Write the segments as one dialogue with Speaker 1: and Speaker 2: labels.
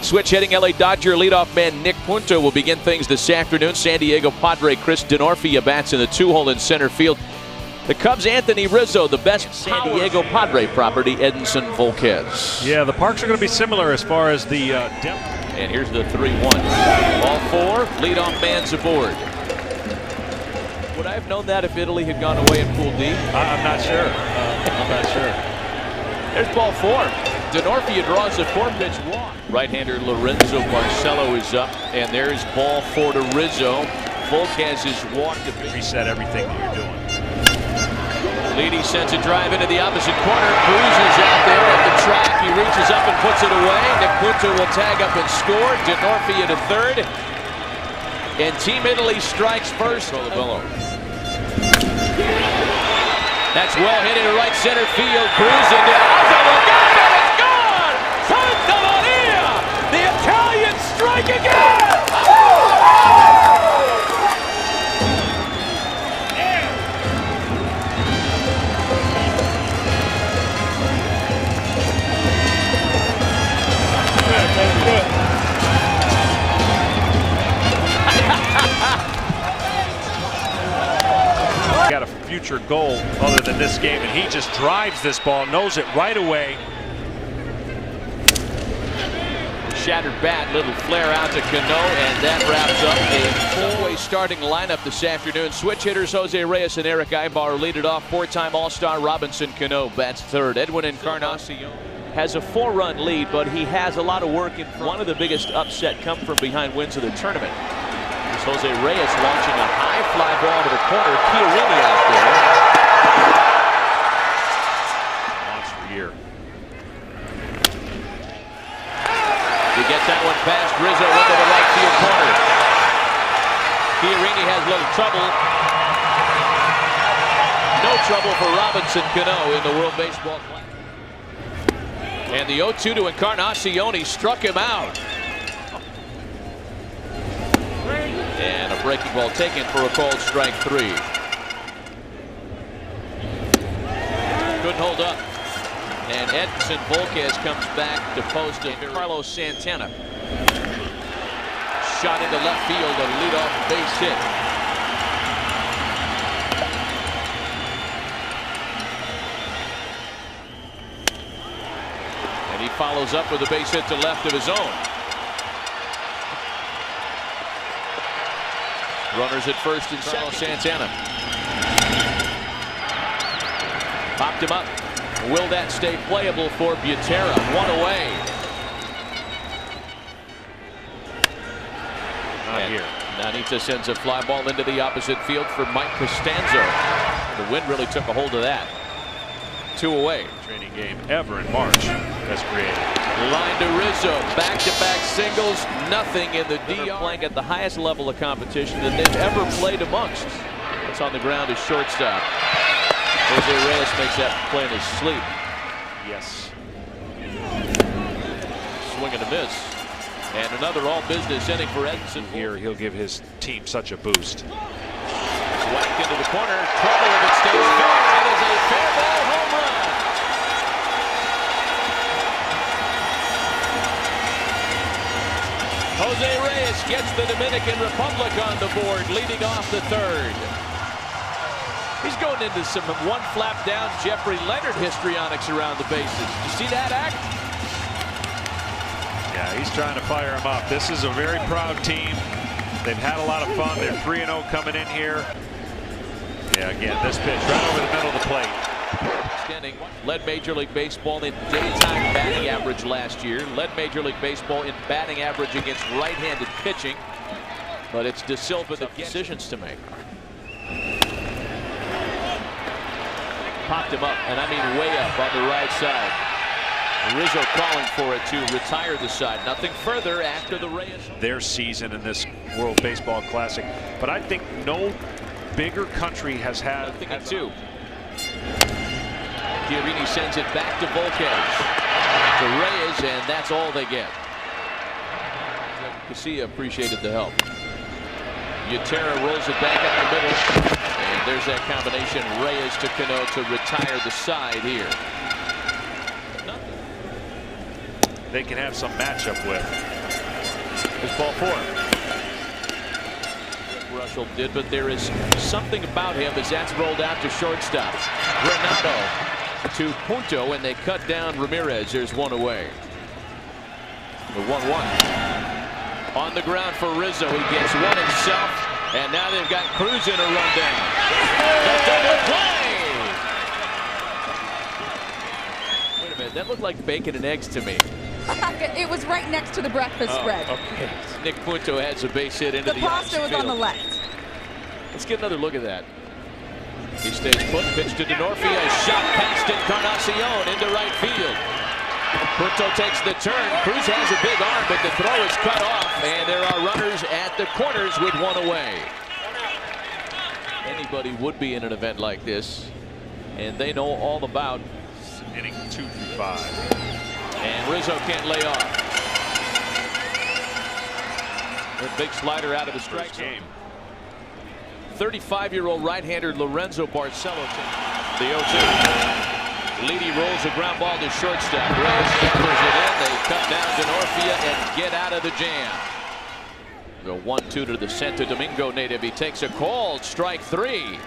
Speaker 1: Switch hitting LA Dodger leadoff man Nick Punto will begin things this afternoon. San Diego Padre Chris Denorfia bats in the 2-hole in center field. The Cubs' Anthony Rizzo, the best San Diego Padre property, Edinson Volquez.
Speaker 2: Yeah, the parks are going to be similar as far as the depth.
Speaker 1: And here's the 3-1. Ball 4, leadoff man's aboard. Would I have known that if Italy had gone away in Pool D?
Speaker 2: I'm not sure. I'm not sure.
Speaker 1: There's ball 4. Denorfia draws a 4-pitch walk. Right-hander Lorenzo Marcelo is up, and there's ball 4 to Rizzo. Volquez is walked to
Speaker 2: reset everything that you're doing.
Speaker 1: Leedy sends a drive into the opposite corner. Cruises out there at the track. He reaches up and puts it away. Nick Punto will tag up and score. Denorfia to third. And Team Italy strikes first. That's well hit into right center field. Cruising to it's gone! Santa Maria! The Italians strike again!
Speaker 2: Got a future goal other than this game, and he just drives this ball, knows it right away.
Speaker 1: Shattered bat, little flare out to Cano, and that wraps up a four-way starting lineup this afternoon. Switch hitters Jose Reyes and Eric Ibar lead it off. Four-time All-Star Robinson Cano bats third. Edwin Encarnacion has a 4-run lead, but he has a lot of work in front. One of the biggest upset come from behind wins of the tournament. Here's Jose Reyes launching a high fly ball to the corner. Chiarini out there.
Speaker 2: Monster year.
Speaker 1: He gets that one past Rizzo into the right field corner. Chiarini has a little trouble. No trouble for Robinson Cano in the World Baseball Classic. And the 0-2 to Encarnacion. He struck him out. And a breaking ball taken for a called strike 3. Couldn't hold up. And Edinson Volquez comes back to post and Carlos Santana. Shot into left field, a leadoff base hit. And he follows up with a base hit to left of his own. Runners at first and second. Santana. Popped him up. Will that stay playable for Butera? One away.
Speaker 2: Not here.
Speaker 1: Nanita sends a fly ball into the opposite field for Mike Costanzo. The wind really took a hold of that. 2 away.
Speaker 2: Training game ever in March has created.
Speaker 1: Line to Rizzo. Back-to-back singles. Nothing in the DR. Playing at the highest level of competition that they've ever played amongst. What's on the ground is shortstop. Jose Reyes makes that play in his sleep.
Speaker 2: Yes.
Speaker 1: Swing and a miss. And another all-business inning for Edinson.
Speaker 2: Here, he'll give his team such a boost.
Speaker 1: Whacked into the corner. Trouble if it stays fair. It is a fair ball home run. Jose Reyes gets the Dominican Republic on the board, leading off the third. He's going into some one flap down Jeffrey Leonard histrionics around the bases. You see that act?
Speaker 2: Yeah, he's trying to fire him up. This is a very proud team. They've had a lot of fun. They're 3-0 coming in here. Yeah, again, this pitch right over the middle of the plate.
Speaker 1: Standing, led Major League Baseball in daytime batting average last year. Led Major League Baseball in batting average against right-handed pitching. But it's De Silva that decisions to make. Popped him up, and I mean way up on the right side. Rizzo calling for it to retire the side. Nothing further after the Reyes.
Speaker 2: Their season in this World Baseball Classic. But I think no bigger country has had.
Speaker 1: Nothing at 2. Chiarini sends it back to Volquez. To Reyes, and that's all they get. Casilla appreciated the help. Butera rolls it back up the middle. And there's that combination, Reyes to Cano to retire the side here.
Speaker 2: They can have some matchup with.
Speaker 1: It's ball 4. Russell did, but there is something about him as that's rolled out to shortstop. Renato to Punto, and they cut down Ramirez. There's one away. The 1-1. On the ground for Rizzo. He gets one himself, and now they've got Cruz in a rundown. The double play! Wait a minute, that looked like bacon and eggs to me.
Speaker 3: It was right next to the breakfast spread.
Speaker 1: Okay. Nick Punto has a base hit into the
Speaker 3: pasta was
Speaker 1: field.
Speaker 3: on the left.
Speaker 1: Let's get another look at that. He stays put, pitch to DeNorfia, shot past Encarnacion into right field. Punto takes the turn. Cruz has a big arm, but the throw is cut off, and there are runners at the corners with one away. Anybody would be in an event like this, and they know all about
Speaker 2: inning 2 through 5.
Speaker 1: And Rizzo can't lay off. A big slider out of the strike zone. 35-year-old right-hander Lorenzo Barcelo. The 0-2. Leedy rolls a ground ball to shortstop. Reyes peppers it in. They cut down DeNorfia and get out of the jam. The 1-2 to the Santo Domingo native. He takes a call. Strike 3.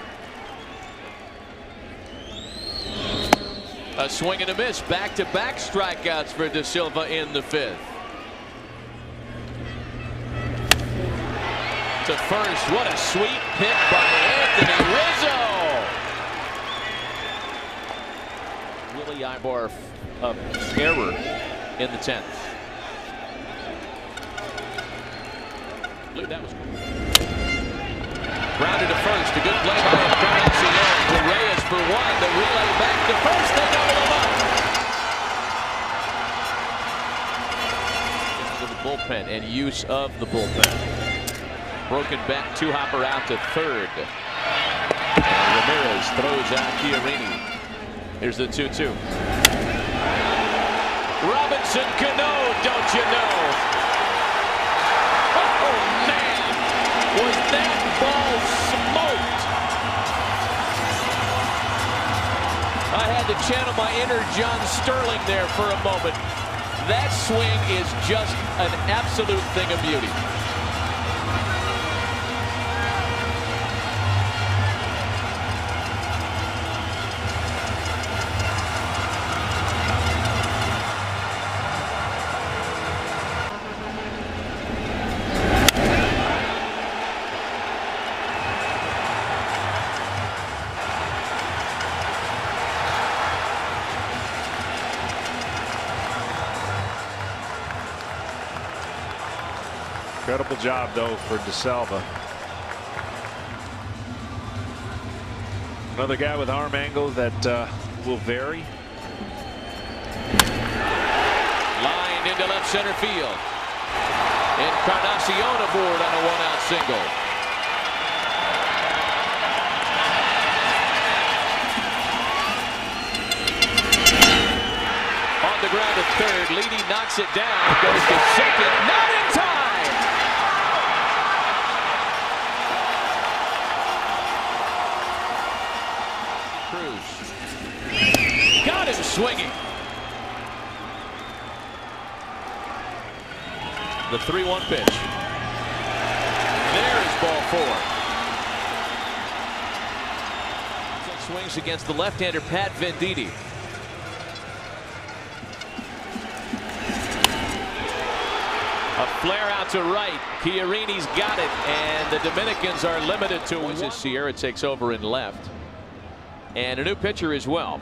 Speaker 1: A swing and a miss. Back-to-back strikeouts for De Silva in the 5th. To first. What a sweet pick by Anthony Rizzo. Willie Ibar error in the 10th. That was grounded to first. A good play by Encarnacion to Reyes for 1. The relay back to first. They double him up. Into the bullpen and use of the bullpen. Broken back, two-hopper out to third. And Ramirez throws out Chiarini. Here's the 2-2. Robinson Cano, don't you know? Oh, man. Was that ball smoked? I had to channel my inner John Sterling there for a moment. That swing is just an absolute thing of beauty.
Speaker 2: Incredible job, though, for De Silva. Another guy with arm angle that will vary.
Speaker 1: Lined into left center field. Encarnacion aboard on a one-out single. On the ground at third. Leedy knocks it down. Goes to second. Not in time. Got him swinging. The 3-1 pitch. There's ball 4. Swings against the left-hander Pat Venditti. A flare out to right. Chiarini's got it, and the Dominicans are limited to one. Sierra takes over in left. And a new pitcher as well.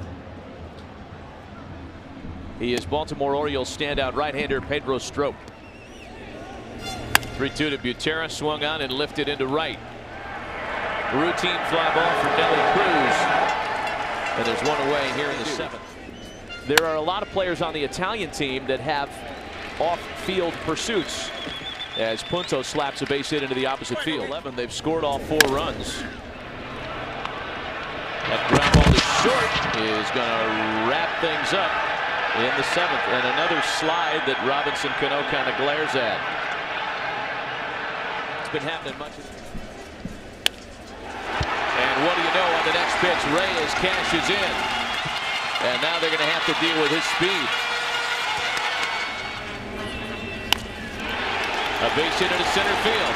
Speaker 1: He is Baltimore Orioles standout right-hander Pedro Strop. 3-2 to Butera, swung on and lifted into right. Routine fly ball for Nelly Cruz. And there's one away here in the 7th. There are a lot of players on the Italian team that have off-field pursuits. As Punto slaps a base hit into the opposite field. 11, they've scored all 4 runs. That ground ball to short is going to wrap things up in the 7th. And another slide that Robinson Cano kind of glares at. It's been happening much. And what do you know, on the next pitch, Reyes cashes in. And now they're going to have to deal with his speed. A A base hit into center field.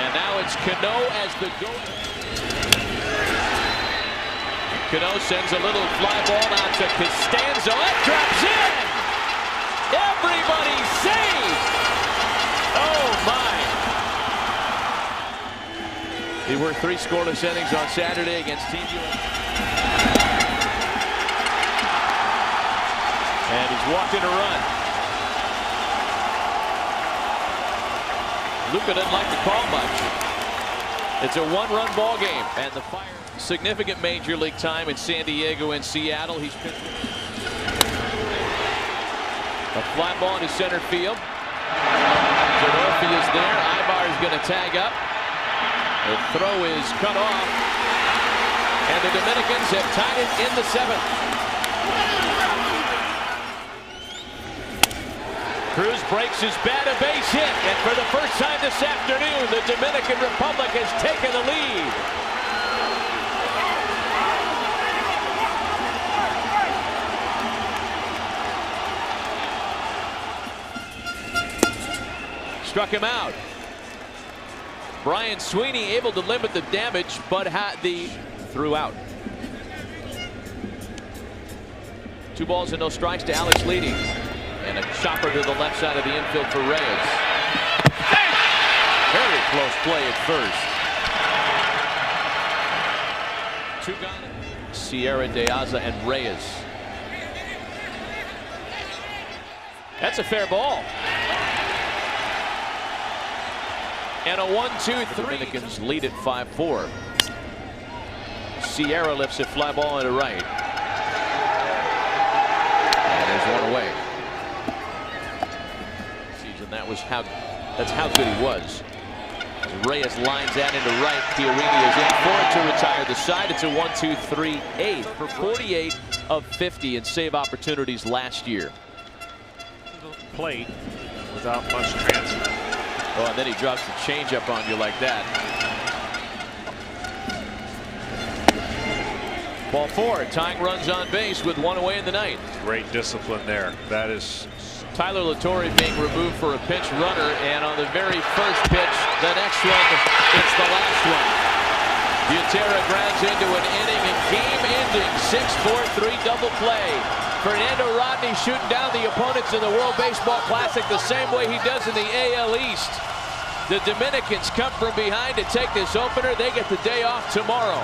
Speaker 1: And now it's Cano as the goal. Cano sends a little fly ball out to Costanzo. It drops in. Everybody saved. Oh my. They were 3 scoreless innings on Saturday against Team USA. And he's walked in a run. Luka doesn't like to call much. It's a 1-run ball game. And the Fire, significant major league time in San Diego and Seattle. He's pitched a fly ball into center field. Zadorfi is there. Ibar is going to tag up. The throw is cut off. And the Dominicans have tied it in the 7th. Cruz breaks his bat, a base hit, and for the first time this afternoon, the Dominican Republic has taken the lead. Struck him out. Brian Sweeney able to limit the damage, but had the threw out. 2 balls and no strikes to Alex Leedy. And a chopper to the left side of the infield for Reyes. Very close play at first. 2 gone. Sierra, De Aza, and Reyes. That's a fair ball. And a 1-2-3. Dominicans lead at 5-4. Sierra lifts a fly ball into right. And there's one away. That's how good he was. As Reyes lines that into right. Chiarini is in for it to retire the side. It's a 1-2-3-8 for 48 of 50 in save opportunities last year.
Speaker 2: Plate without much transfer.
Speaker 1: Oh, and then he drops the changeup on you like that. Ball 4, tying runs on base with 1 away in the 9th.
Speaker 2: Great discipline there. That is.
Speaker 1: Tyler Latorre being removed for a pinch runner, and on the very first pitch, the next one, it's the last one. Butera grounds into an inning and game-ending 6-4-3 double play. Fernando Rodney shooting down the opponents in the World Baseball Classic the same way he does in the AL East. The Dominicans come from behind to take this opener. They get the day off tomorrow.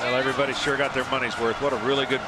Speaker 2: Well, everybody sure got their money's worth. What a really good